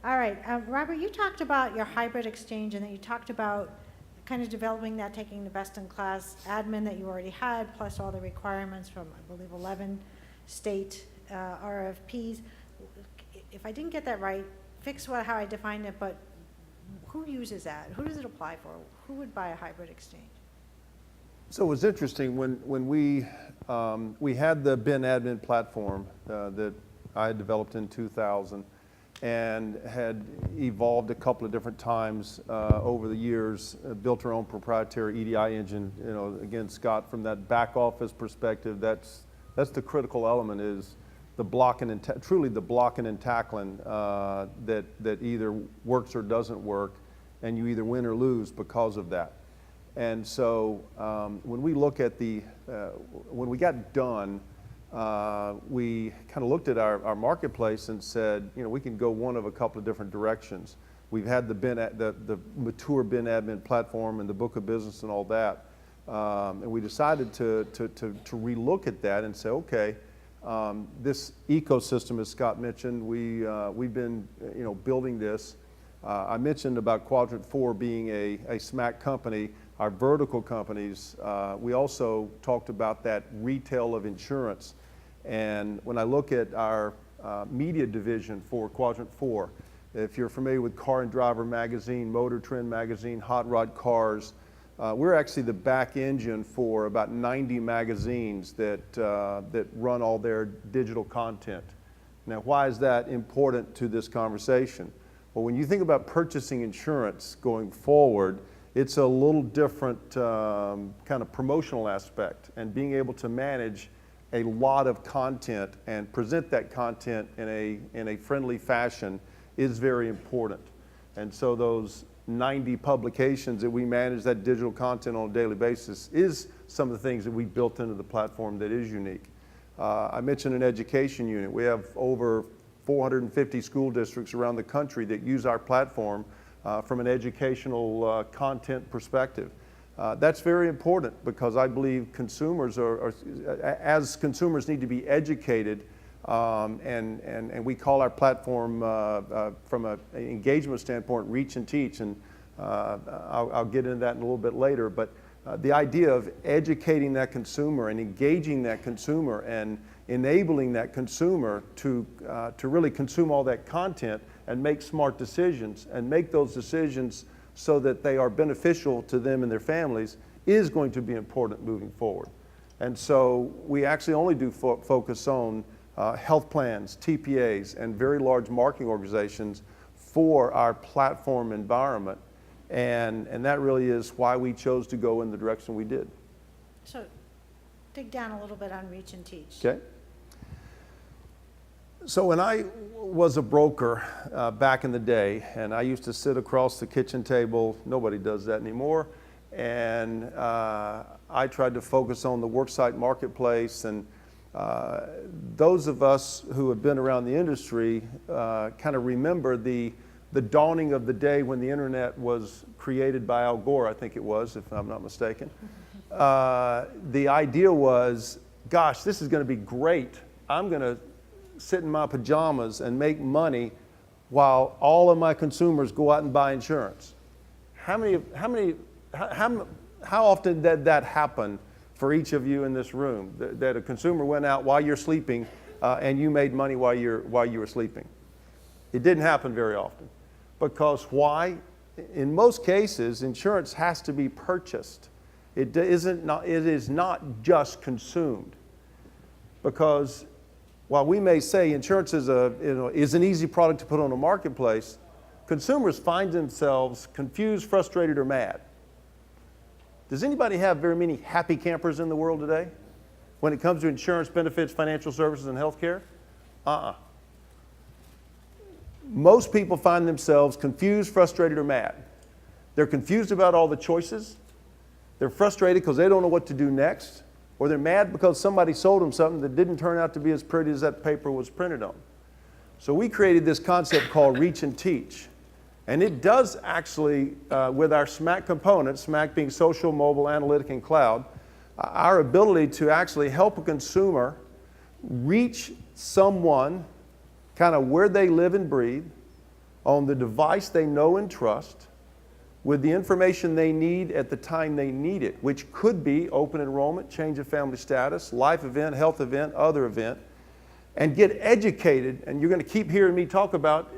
All right, Robert, you talked about your hybrid exchange and that you talked about kind of developing that, taking the best-in-class admin that you already had, plus all the requirements from, I believe, 11 state RFPs. If I didn't get that right, fix how I defined it, but who uses that? Who does it apply for? Who would buy a hybrid exchange? So it was interesting when we had the BIN admin platform that I had developed in 2000 and had evolved a couple of different times over the years, built our own proprietary EDI engine. Again, Scott, from that back office perspective, that's the critical element, is the blocking and truly the blocking and tackling that either works or doesn't work, and you either win or lose because of that. And so when we look at when we got done, we kind of looked at our marketplace and said, we can go one of a couple of different directions. We've had the mature BIN admin platform and the book of business and all that, and we decided to relook at that and say, okay, this ecosystem, as Scott mentioned, we've been building this. I mentioned about Quadrant 4 being a SMAC company. Our vertical companies, we also talked about that retail of insurance. And when I look at our media division for Quadrant 4, if you're familiar with Car and Driver Magazine, Motor Trend Magazine, Hot Rod Cars, we're actually the back engine for about 90 magazines that run all their digital content. Now, why is that important to this conversation? Well, when you think about purchasing insurance going forward, it's a little different kind of promotional aspect, and being able to manage a lot of content and present that content in a friendly fashion is very important. And so those 90 publications that we manage, that digital content on a daily basis, is some of the things that we built into the platform that is unique. I mentioned an education unit. We have over 450 school districts around the country that use our platform from an educational content perspective. That's very important, because I believe consumers as consumers need to be educated, and we call our platform from an engagement standpoint reach and teach, and I'll get into that in a little bit later, but the idea of educating that consumer and engaging that consumer and enabling that consumer to really consume all that content and make smart decisions, and make those decisions so that they are beneficial to them and their families, is going to be important moving forward. And so we actually only do focus on health plans, TPAs, and very large marketing organizations for our platform environment. And that really is why we chose to go in the direction we did. So dig down a little bit on reach and teach. Okay? So when I was a broker back in the day, and I used to sit across the kitchen table, nobody does that anymore, and I tried to focus on the worksite marketplace, and those of us who have been around the industry kind of remember the dawning of the day when the internet was created by Al Gore, I think it was, if I'm not mistaken. The idea was, gosh, this is going to be great. I'm going to sit in my pajamas and make money while all of my consumers go out and buy insurance. How often did that happen for each of you in this room? That a consumer went out while you're sleeping and you made money while you were sleeping? It didn't happen very often. Because why? In most cases, insurance has to be purchased. It is not just consumed. Because while we may say insurance is an easy product to put on a marketplace, consumers find themselves confused, frustrated, or mad. Does anybody have very many happy campers in the world today when it comes to insurance, benefits, financial services, and healthcare? Most people find themselves confused, frustrated, or mad. They're confused about all the choices. They're frustrated because they don't know what to do next. Or they're mad because somebody sold them something that didn't turn out to be as pretty as that paper was printed on. So we created this concept called Reach and Teach. And it does actually, with our SMAC components, SMAC being social, mobile, analytic, and cloud, our ability to actually help a consumer reach someone kind of where they live and breathe, on the device they know and trust, with the information they need at the time they need it, which could be open enrollment, change of family status, life event, health event, other event, and get educated. And you're going to keep hearing me talk about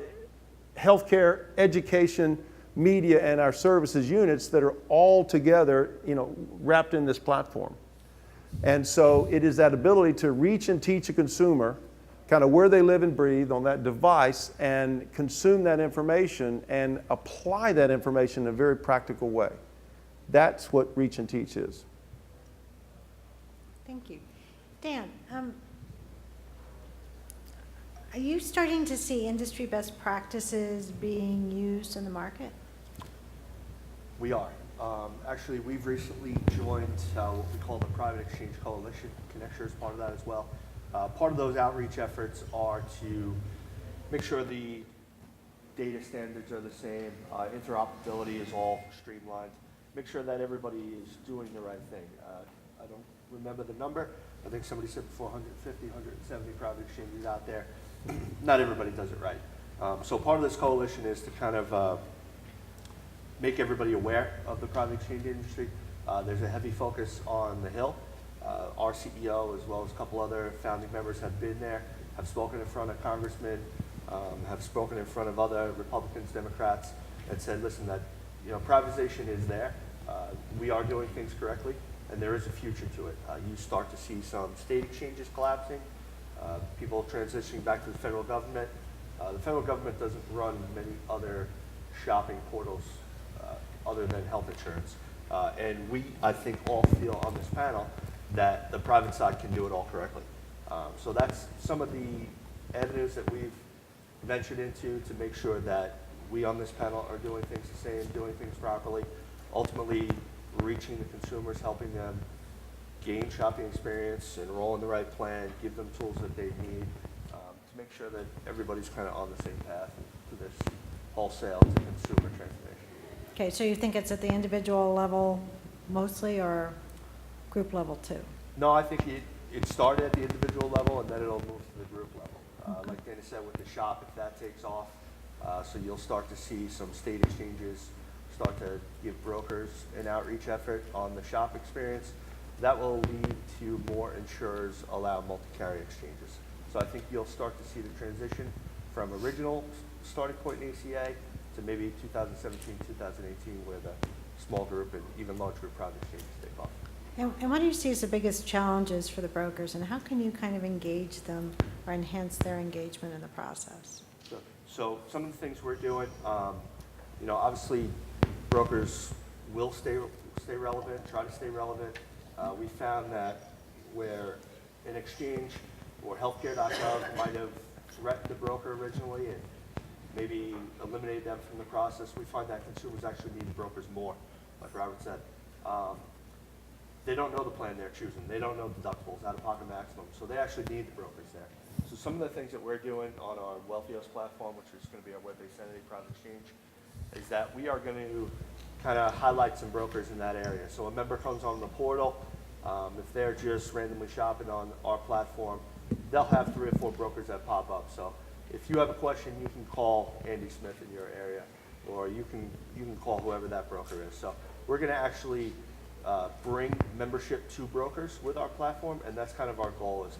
healthcare, education, media, and our services units that are all together, wrapped in this platform. And so it is that ability to reach and teach a consumer kind of where they live and breathe on that device and consume that information and apply that information in a very practical way. That's what Reach and Teach is. Thank you. Dan, are you starting to see industry best practices being used in the market? We are. Actually, we've recently joined what we call the Private Exchange Coalition. Connecture is part of that as well. Part of those outreach efforts are to make sure the data standards are the same, interoperability is all streamlined, make sure that everybody is doing the right thing. I don't remember the number. I think somebody said before 150, 170 private exchanges out there. Not everybody does it right. So part of this coalition is to kind of make everybody aware of the private exchange industry. There's a heavy focus on the Hill. Our CEO, as well as a couple other founding members, have been there, have spoken in front of congressmen, have spoken in front of other Republicans, Democrats, and said, listen, that privatization is there. We are doing things correctly, and there is a future to it. You start to see some state exchanges collapsing, people transitioning back to the federal government. The federal government doesn't run many other shopping portals other than health insurance. And we, I think, all feel on this panel that the private side can do it all correctly. So that's some of the avenues that we've ventured into to make sure that we on this panel are doing things the same, doing things properly, ultimately reaching the consumers, helping them gain shopping experience, enroll in the right plan, give them tools that they need to make sure that everybody's kind of on the same path to this wholesale to consumer transformation. Okay, so you think it's at the individual level mostly, or group level too? No, I think it started at the individual level and then it'll move to the group level. Okay. Like Dana said with the shop, if that takes off, so you'll start to see some state exchanges start to give brokers an outreach effort on the shop experience. That will lead to more insurers allow multi-carrier exchanges. So I think you'll start to see the transition from original starting point in ACA to maybe 2017, 2018, where the small group and even large group private exchanges take off. And what do you see as the biggest challenges for the brokers, and how can you kind of engage them or enhance their engagement in the process. So some of the things we're doing, obviously brokers will stay relevant, try to stay relevant. We found that where an exchange or healthcare.gov might have threatened the broker originally and maybe eliminated them from the process, we find that consumers actually need the brokers more, like Robert said. They don't know the plan they're choosing. They don't know deductibles, out-of-pocket maximum, so they actually need the brokers there. So some of the things that we're doing on our Wealthios platform, which is going to be our web-based entity private exchange, is that we are going to kind of highlight some brokers in that area. So a member comes on the portal, if they're just randomly shopping on our platform, they'll have 3 or 4 brokers that pop up. So if you have a question, you can call Andy Smith in your area, or you can call whoever that broker is. So we're going to actually bring membership to brokers with our platform, and that's kind of our goal, is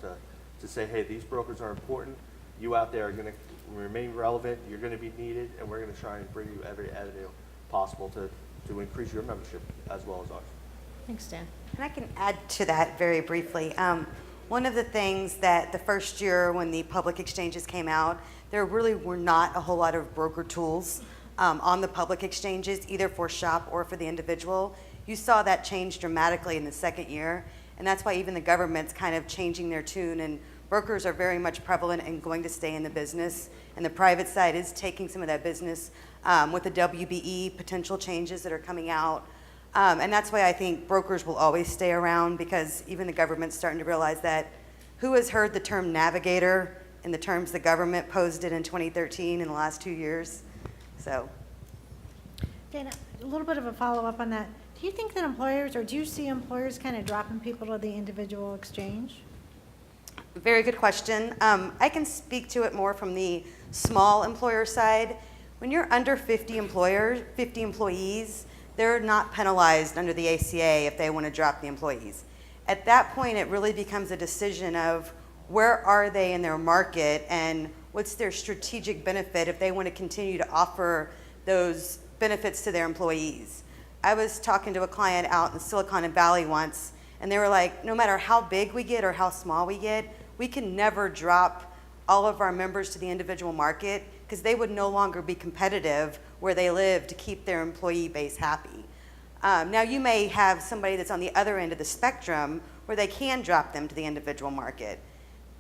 to say, hey, these brokers are important. You out there are going to remain relevant. You're going to be needed, and we're going to try and bring you every avenue possible to increase your membership as well as ours. Thanks, Dan. And I can add to that very briefly. One of the things that the first year when the public exchanges came out, there really were not a whole lot of broker tools on the public exchanges, either for shop or for the individual. You saw that change dramatically in the second year, and that's why even the government's kind of changing their tune, and brokers are very much prevalent and going to stay in the business, and the private side is taking some of that business with the WBE potential changes that are coming out. And that's why I think brokers will always stay around, because even the government's starting to realize that who has heard the term navigator in the terms the government posed it in 2013 in the last 2 years? So. Dana, a little bit of a follow-up on that. Do you think that employers, or do you see employers kind of dropping people to the individual exchange? Very good question. I can speak to it more from the small employer side. When you're under 50 employees, they're not penalized under the ACA if they want to drop the employees. At that point, it really becomes a decision of where are they in their market and what's their strategic benefit if they want to continue to offer those benefits to their employees. I was talking to a client out in Silicon Valley once, and they were like, no matter how big we get or how small we get, we can never drop all of our members to the individual market, because they would no longer be competitive where they live to keep their employee base happy. Now you may have somebody that's on the other end of the spectrum where they can drop them to the individual market.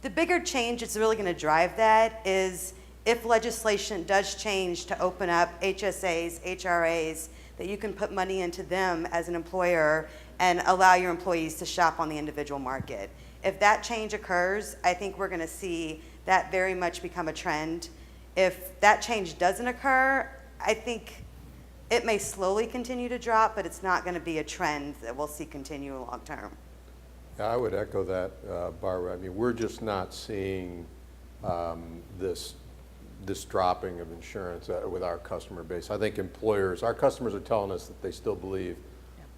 The bigger change that's really going to drive that is if legislation does change to open up HSAs, HRAs, that you can put money into them as an employer and allow your employees to shop on the individual market. If that change occurs, I think we're going to see that very much become a trend. If that change doesn't occur, I think it may slowly continue to drop, but it's not going to be a trend that we'll see continue long term. Yeah, I would echo that, Barbara. I mean, we're just not seeing this dropping of insurance with our customer base. I think our customers are telling us that they still believe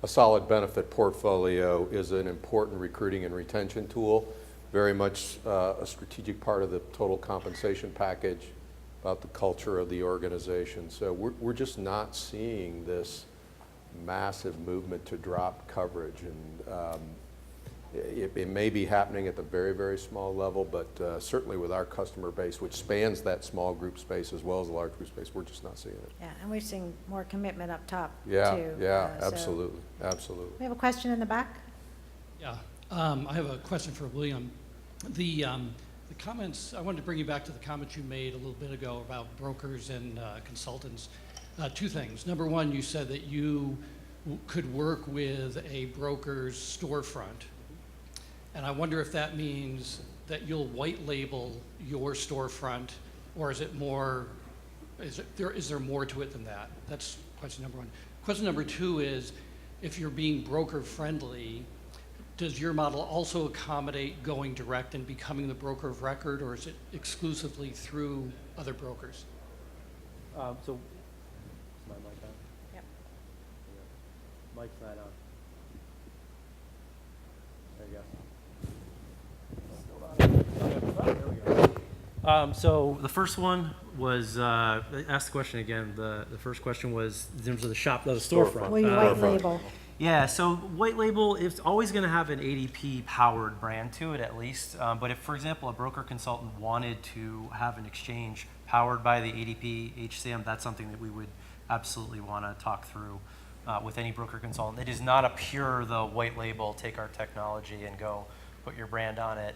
a solid benefit portfolio is an important recruiting and retention tool, very much a strategic part of the total compensation package, about the culture of the organization. So we're just not seeing this massive movement to drop coverage, and it may be happening at the very, very small level, but certainly with our customer base, which spans that small group space as well as the large group space, we're just not seeing it. Yeah, and we're seeing more commitment up top, Yeah, too. yeah, So- absolutely, absolutely. We have a question in the back. Yeah, I have a question for William. The comments, I wanted to bring you back to the comments you made a little bit ago about brokers and consultants. 2 things. Number one, you said that you could work with a broker's storefront. And I wonder if that means that you'll white label your storefront, or is it more, is there more to it than that? That's question number one. Question number 2 is, if you're being broker friendly, does your model also accommodate going direct and becoming the broker of record, or is it exclusively through other brokers? So, is my mic on? Yep. Mic's not on. There you go. So the first one was, ask the question again. The first question was in terms of the shop, the storefront. Will you white Storefront. label? Yeah, so white label is always going to have an ADP powered brand to it at least. But if, for example, a broker consultant wanted to have an exchange powered by the ADP HCM, that's something that we would absolutely want to talk through with any broker consultant. It is not a pure, the white label, take our technology and go put your brand on it.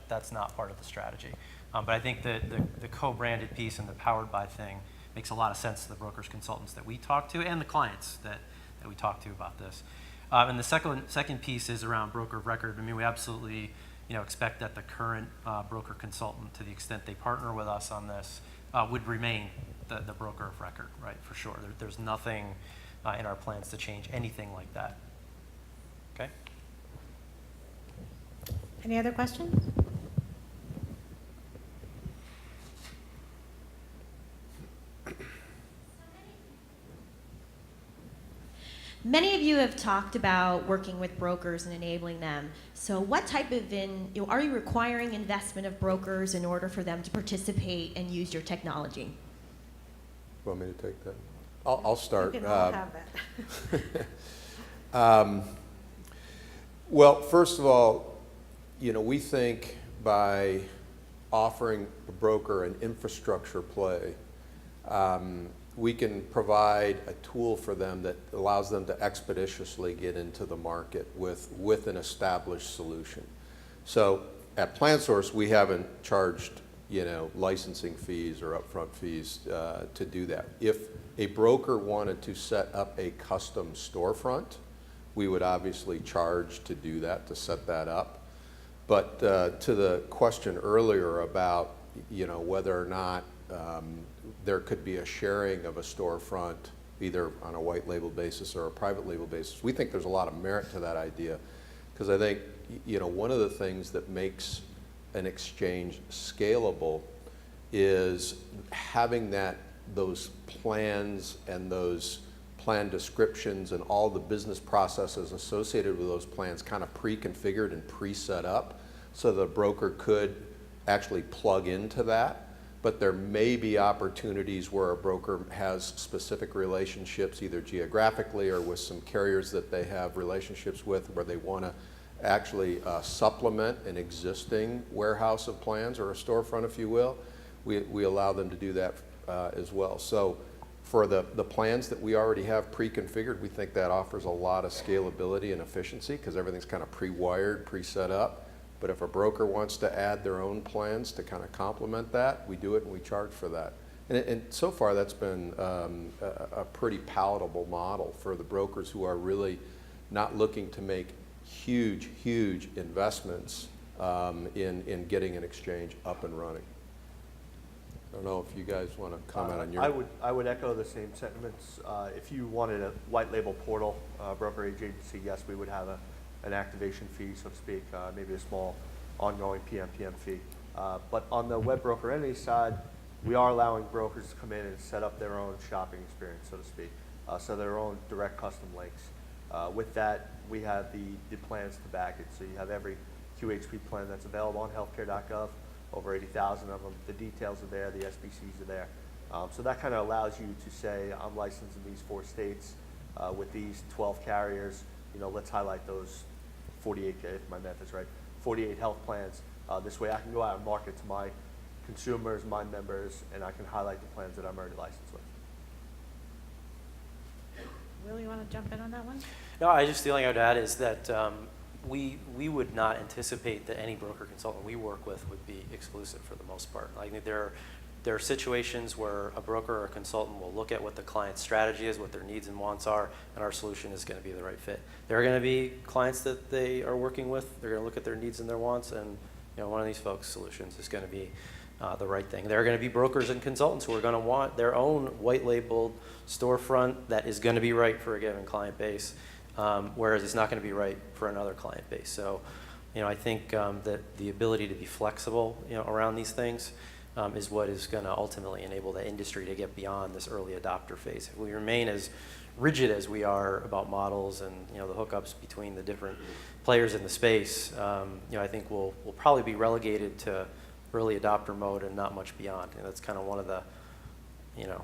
That's not part of the strategy. But I think the co-branded piece and the powered by thing makes a lot of sense to the brokers consultants that we talk to and the clients that we talk to about this. And the second piece is around broker of record. I mean, we absolutely expect that the current broker consultant, to the extent they partner with us on this, would remain the broker of record, right, for sure. There's nothing in our plans to change anything like that. Okay? Any other questions? Many of you have talked about working with brokers and enabling them. So what type of are you requiring investment of brokers in order for them to participate and use your technology? Want me to take that? I'll start. You can all have that. Well, first of all, we think by offering a broker an infrastructure play, we can provide a tool for them that allows them to expeditiously get into the market with an established solution. So at PlanSource, we haven't charged licensing fees or upfront fees to do that. If a broker wanted to set up a custom storefront, we would obviously charge to do that, to set that up. But to the question earlier about whether or not there could be a sharing of a storefront, either on a white label basis or a private label basis, we think there's a lot of merit to that idea, because I think one of the things that makes an exchange scalable is having those plans and those plan descriptions and all the business processes associated with those plans kind of pre-configured and pre-set up, so the broker could actually plug into that. But there may be opportunities where a broker has specific relationships, either geographically or with some carriers that they have relationships with, where they want to actually supplement an existing warehouse of plans, or a storefront, if you will. We allow them to do that as well. So for the plans that we already have pre-configured, we think that offers a lot of scalability and efficiency, because everything's kind of pre-wired, pre-set up. But if a broker wants to add their own plans to kind of complement that, we do it and we charge for that. And so far, that's been a pretty palatable model for the brokers who are really not looking to make huge investments in getting an exchange up and running. I don't know if you guys want to comment on your... I would echo the same sentiments. If you wanted a white label portal brokerage agency, yes, we would have an activation fee, so to speak, maybe a small ongoing PM fee. But on the web broker entity side, we are allowing brokers to come in and set up their own shopping experience, so to speak, so their own direct custom links. With that, we have the plans to back it. So you have every QHP plan that's available on healthcare.gov, over 80,000 of them. The details are there, the SBCs are there. So that kind of allows you to say, I'm licensed in these 4 states with these 12 carriers. Let's highlight those 48, if my math is right, 48 health plans. This way I can go out and market to my consumers, my members, and I can highlight the plans that I'm already licensed with. Will, you want to jump in on that one? No, the only thing I would add is that we would not anticipate that any broker consultant we work with would be exclusive for the most part. Like there are situations where a broker or a consultant will look at what the client's strategy is, what their needs and wants are, and our solution is going to be the right fit. There are going to be clients that they are working with, they're going to look at their needs and their wants, and one of these folks' solutions is going to be the right thing. There are going to be brokers and consultants who are going to want their own white labeled storefront that is going to be right for a given client base, whereas it's not going to be right for another client base. So, I think that the ability to be flexible, around these things is what is going to ultimately enable the industry to get beyond this early adopter phase. If we remain as rigid as we are about models and the hookups between the different players in the space, I think we'll probably be relegated to early adopter mode and not much beyond. That's kind of one of the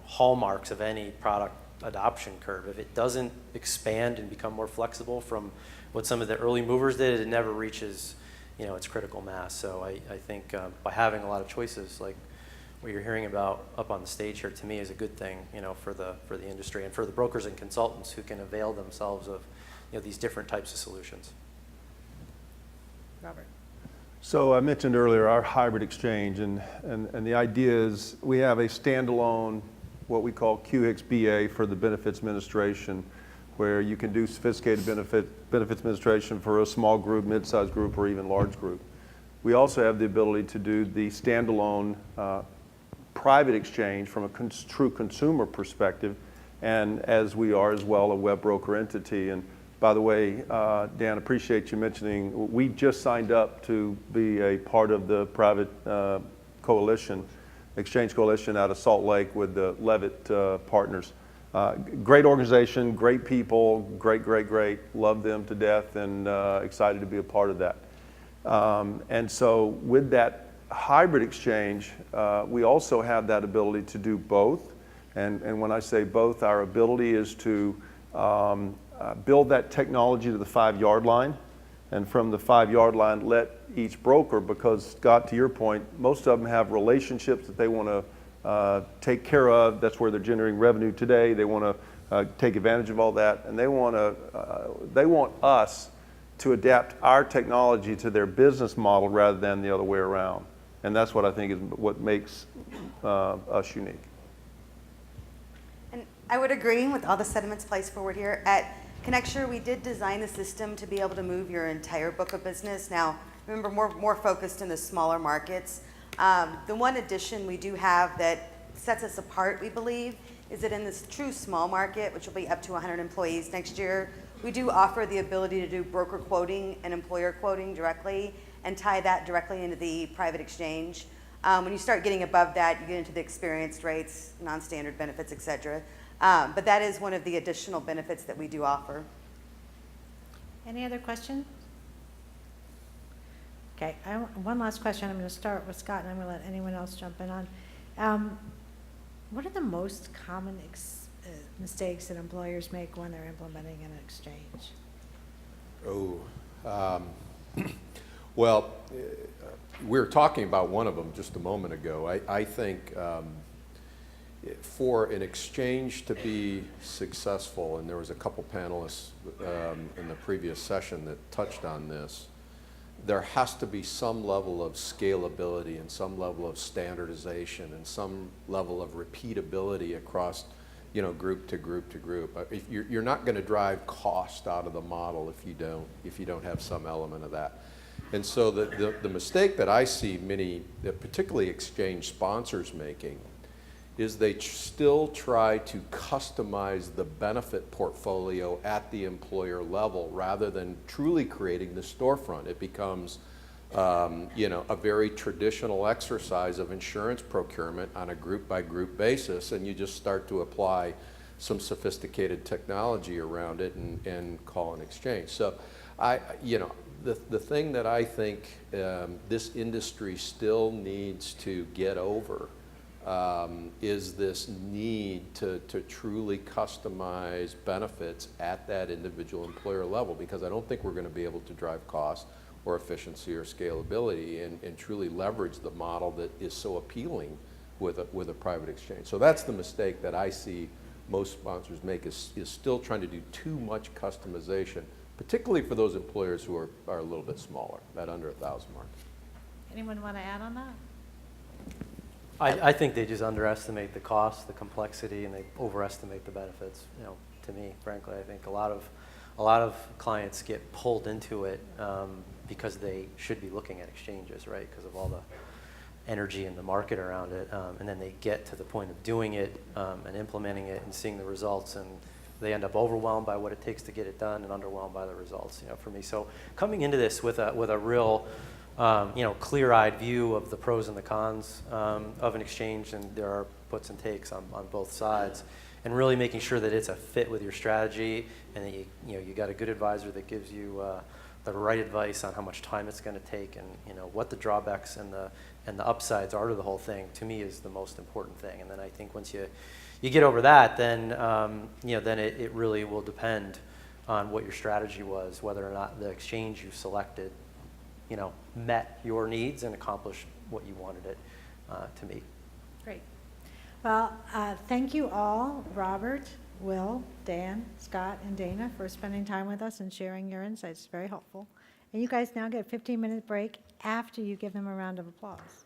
hallmarks of any product adoption curve. If it doesn't expand and become more flexible from what some of the early movers did, it never reaches, its critical mass. So I think by having a lot of choices, like what you're hearing about up on the stage here, to me is a good thing, for the industry and for the brokers and consultants who can avail themselves of, these different types of solutions. Robert. So I mentioned earlier our hybrid exchange, and the idea is we have a standalone, what we call QXBA for the benefits administration, where you can do sophisticated benefits administration for a small group, mid-sized group, or even large group. We also have the ability to do the standalone private exchange from a true consumer perspective, and as we are as well a web broker entity. And by the way, Dan, appreciate you mentioning, we just signed up to be a part of the private coalition, exchange coalition out of Salt Lake with the Levitt partners. Great organization, great people, great, love them to death, and excited to be a part of that. And so with that hybrid exchange, we also have that ability to do both. And when I say both, our ability is to build that technology to the 5-yard line, and from the 5-yard line, let each broker, because Scott, to your point, most of them have relationships that they want to take care of. That's where they're generating revenue today. They want to take advantage of all that, and they want us to adapt our technology to their business model rather than the other way around. And that's what I think is what makes us unique. And I would agree with all the sentiments placed forward here. At Connecture, we did design the system to be able to move your entire book of business. Now, remember, more focused in the smaller markets. The one addition we do have that sets us apart, we believe, is that in this true small market, which will be up to 100 employees next year, we do offer the ability to do broker quoting and employer quoting directly and tie that directly into the private exchange. When you start getting above that, you get into the experienced rates, non-standard benefits, et cetera. But that is one of the additional benefits that we do offer. Any other questions? Okay, one last question. I'm going to start with Scott, and I'm going to let anyone else jump in on. What are the most common mistakes that employers make when they're implementing an exchange? Well, we were talking about one of them just a moment ago. I think for an exchange to be successful, and there was a couple panelists in the previous session that touched on this, there has to be some level of scalability and some level of standardization and some level of repeatability across, group to group to group. If you're not going to drive cost out of the model if you don't have some element of that. And so the mistake that I see many, particularly exchange sponsors making, is they still try to customize the benefit portfolio at the employer level rather than truly creating the storefront. It becomes, a very traditional exercise of insurance procurement on a group-by-group basis, and you just start to apply some sophisticated technology around it and call an exchange. So, the thing that I think this industry still needs to get over is this need to truly customize benefits at that individual employer level, because I don't think we're going to be able to drive cost or efficiency or scalability and truly leverage the model that is so appealing with a private exchange. So that's the mistake that I see most sponsors make, is still trying to do too much customization, particularly for those employers who are a little bit smaller, that under 1,000 mark. Anyone want to add on that? I think they just underestimate the cost, the complexity, and they overestimate the benefits. To me, frankly, I think a lot of clients get pulled into it because they should be looking at exchanges, right? Because of all the energy in the market around it, and then they get to the point of doing it and implementing it and seeing the results, and they end up overwhelmed by what it takes to get it done and underwhelmed by the results. For me, so coming into this with a real clear-eyed view of the pros and the cons of an exchange, and there are puts and takes on both sides, and really making sure that it's a fit with your strategy, and that you got a good advisor that gives you the right advice on how much time it's going to take, and what the drawbacks and the upsides are to the whole thing. To me, is the most important thing. And then I think once you get over that, then then it really will depend on what your strategy was, whether or not the exchange you selected, met your needs and accomplished what you wanted it to meet. Great. Well, thank you all, Robert, Will, Dan, Scott, and Dana, for spending time with us and sharing your insights. It's very helpful. And you guys now get a 15-minute break after you give them a round of applause.